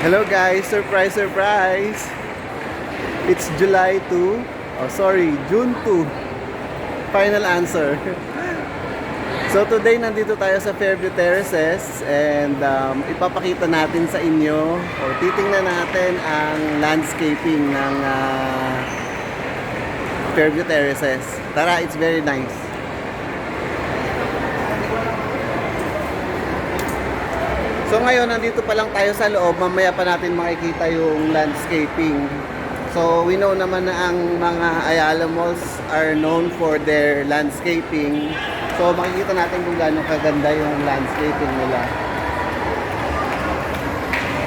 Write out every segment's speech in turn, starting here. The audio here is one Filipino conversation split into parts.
Hello guys, surprise, surprise! It's July 2. Oh, sorry, June 2. Final answer. So today nandito tayo sa Fairview Terraces and ipapakita natin sa inyo o titingnan natin ang landscaping ng Fairview Terraces. Tara, it's very nice. So ngayon, nandito pa lang tayo sa loob. Mamaya pa natin makikita yung landscaping. So we know naman na ang mga Ayala malls are known for their landscaping. So makikita natin kung gaano kaganda yung landscaping nila.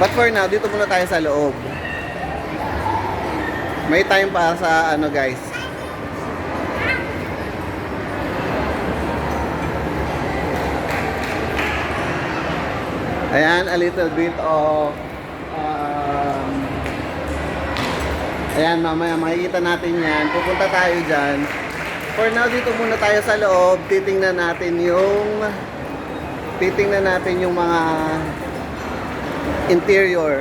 But for now, dito muna tayo sa loob. May time pa sa ano guys. Ayan, a little bit of ayan, mamaya makikita natin yan. Pupunta tayo dyan. For now, dito muna tayo sa loob. Titingnan natin yung mga interior.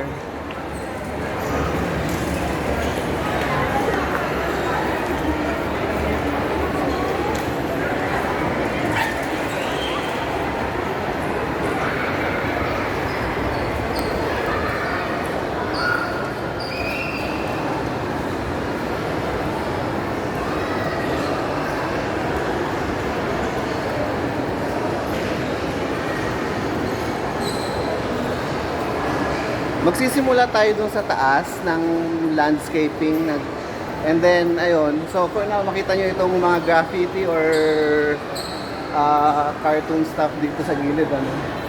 Magsisimula tayo dun sa taas ng landscaping and then ayun, so for now makita nyo itong mga graffiti or cartoon stuff dito sa gilid ano.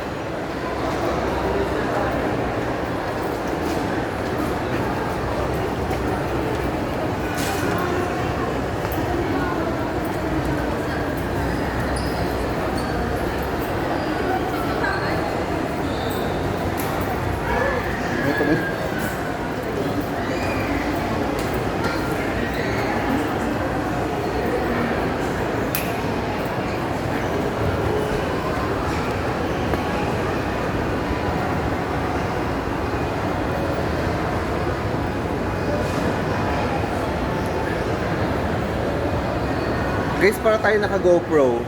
Guys, para tayo naka GoPro.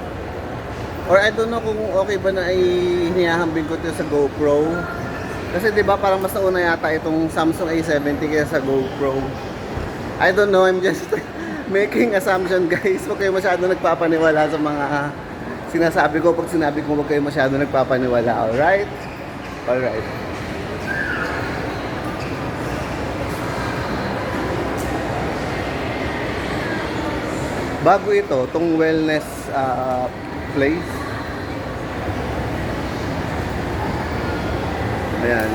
Or I don't know kung okay ba na hinihambing ko ito sa GoPro. Kasi 'di ba parang mas nauna yata itong Samsung A70 kaysa sa GoPro. I don't know, I'm just making assumption guys. Huwag kayo masyado nagpapaniwala sa mga sinasabi ko. Pag sinabi ko huwag kayo masyado nagpapaniwala. Alright? Alright. Bago ito, itong wellness place. Ayan.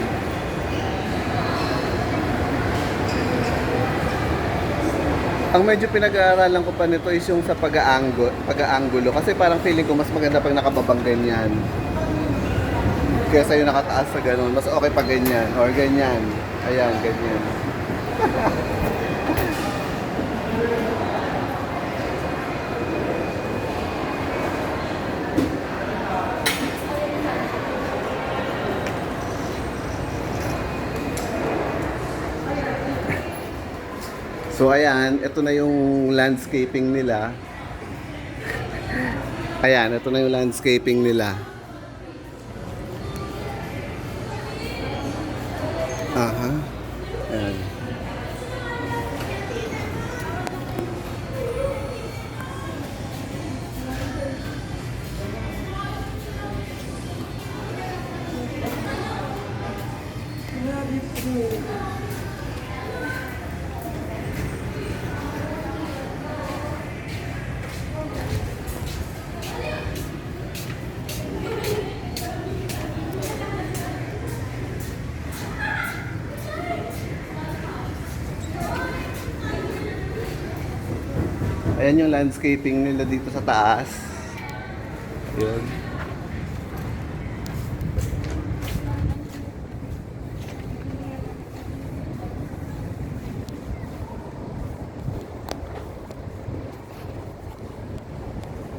Ang medyo pinag-aaralan ko pa nito is yung sa pag-aanggulo. Kasi parang feeling ko mas maganda pag nakababang ganyan. Kaysa yung nakataas sa ganun. Mas okay pag ganyan. Or ganyan. Ayan, ganyan. So ayan, ito na yung landscaping nila. Ayan, ito na yung landscaping nila. Aha. Ayan. Ayan yung landscaping nila dito sa taas. Yun.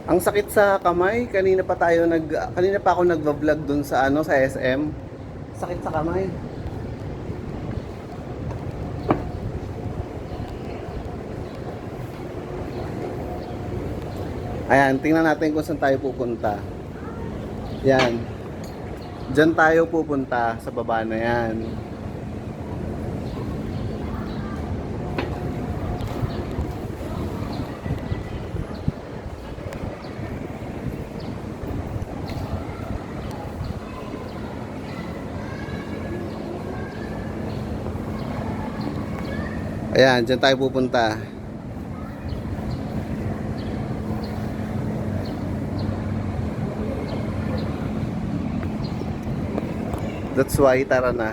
Ang sakit sa kamay, kanina pa ako nagva-vlog dun sa sa SM. Sakit sa kamay. Ayan, tingnan natin kung saan tayo pupunta. Yan. Diyan tayo pupunta sa baba na yan. Ayan, diyan tayo pupunta. That's why, tara na.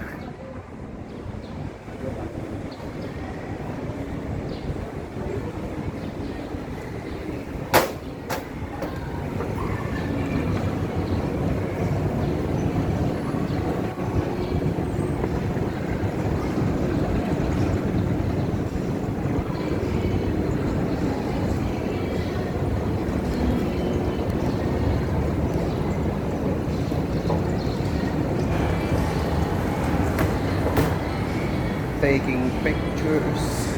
Taking pictures.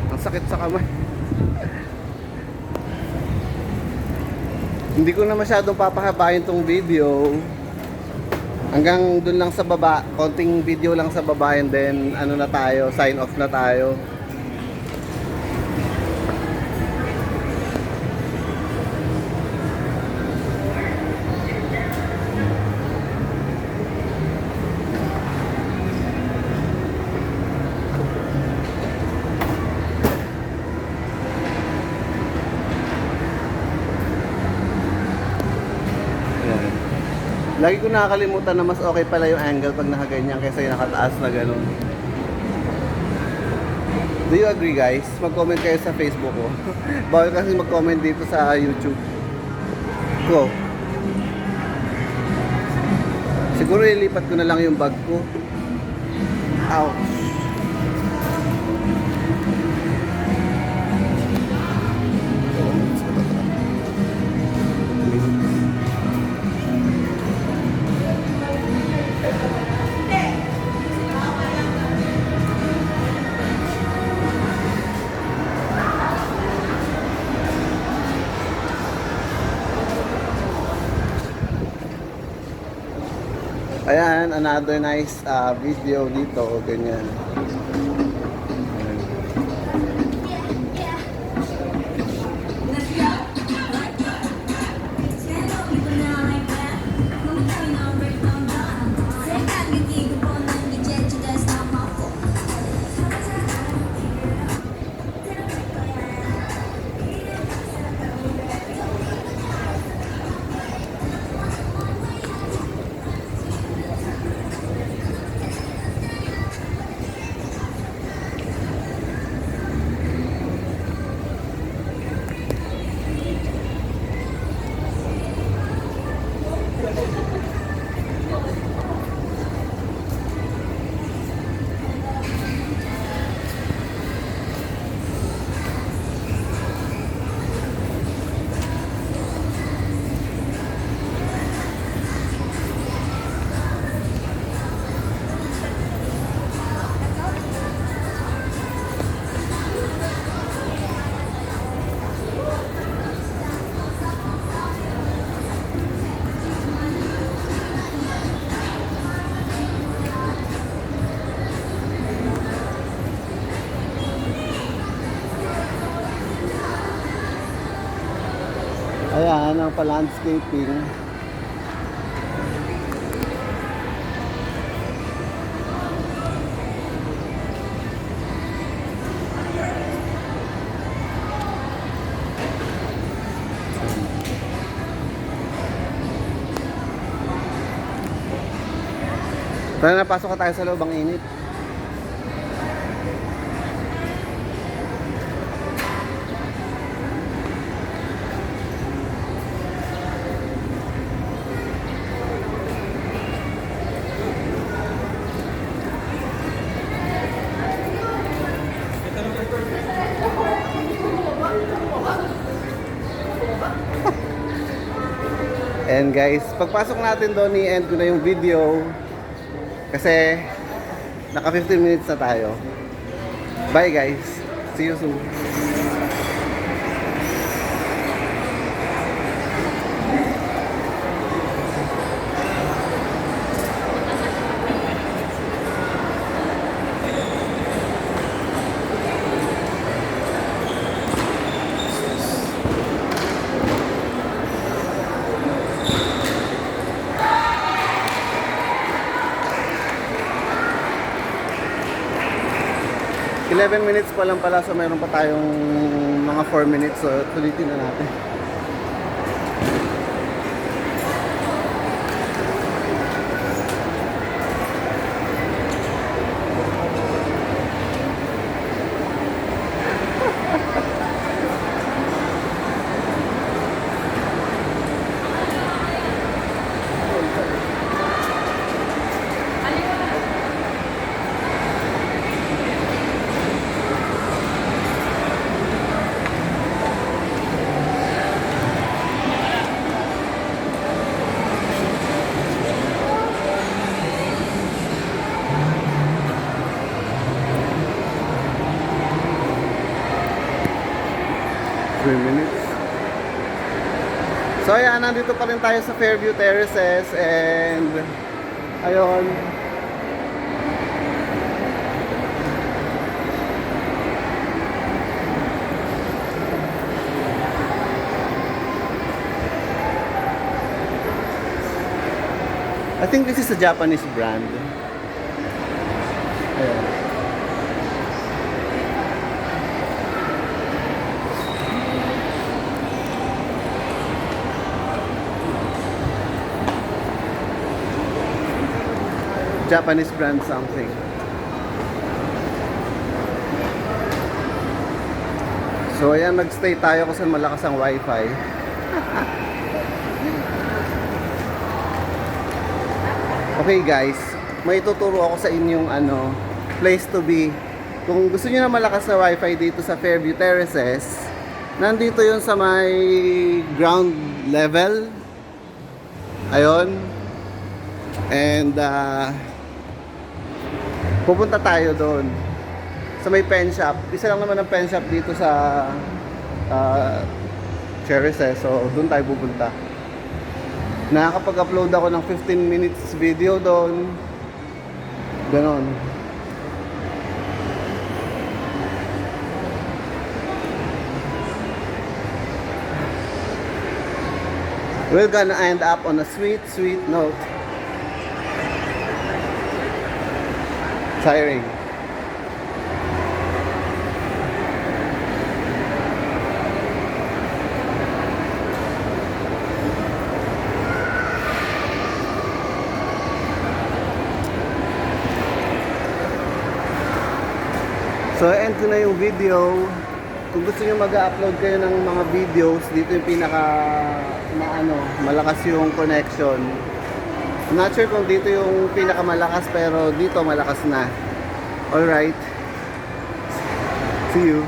Ang sakit sa kamay. Hindi ko na masyadong papahabayin tong video. Hanggang dun lang sa baba, konting video lang sa baba, and then ano na tayo, sign off na tayo. Ayan. Lagi ko nakakalimutan na mas okay pala yung angle pag nakaganyan kaysa yung nakataas na ganun. Do you agree, guys? Mag-comment kayo sa Facebook ko. Bawal kasi mag-comment dito sa YouTube ko. Siguro ilipat ko na lang yung bag ko. Ouch. Ayan, another nice video dito, ganyan. Ayan, ang pa-landscaping. Tara na, pasok ka tayo sa loob, ang init. And guys, pagpasok natin doon, i-end ko na yung video. Kasi, naka 15 minutes na tayo. Bye guys. See you soon. Eleven minutes pa lang pala, so mayroon pa tayong mga 4 minutes, so tulitin na natin. Minutes. So ayan, nandito pa rin tayo sa Fairview Terraces and ayun. I think this is a Japanese brand. Ayan. Japanese brand something. So ayan, nagstay tayo kasi malakas ang wifi. Okay guys, may tuturo ako sa inyong place to be. Kung gusto niyo na malakas na wifi dito sa Fairview Terraces, nandito yun sa may ground level. Ayun. And pupunta tayo doon sa may pen shop. Isa lang naman ang pen shop dito sa Terraces, so doon tayo pupunta. Nakakapag-upload ako ng 15 minutes video doon. Ganon. We're gonna end up on a sweet, sweet note. Tiring. So end ko na yung video. Kung gusto niyo mag-upload kayo ng mga videos, dito yung pinaka malakas yung connection. I'm not sure kung dito yung pinakamalakas, pero dito malakas na. Alright. See you.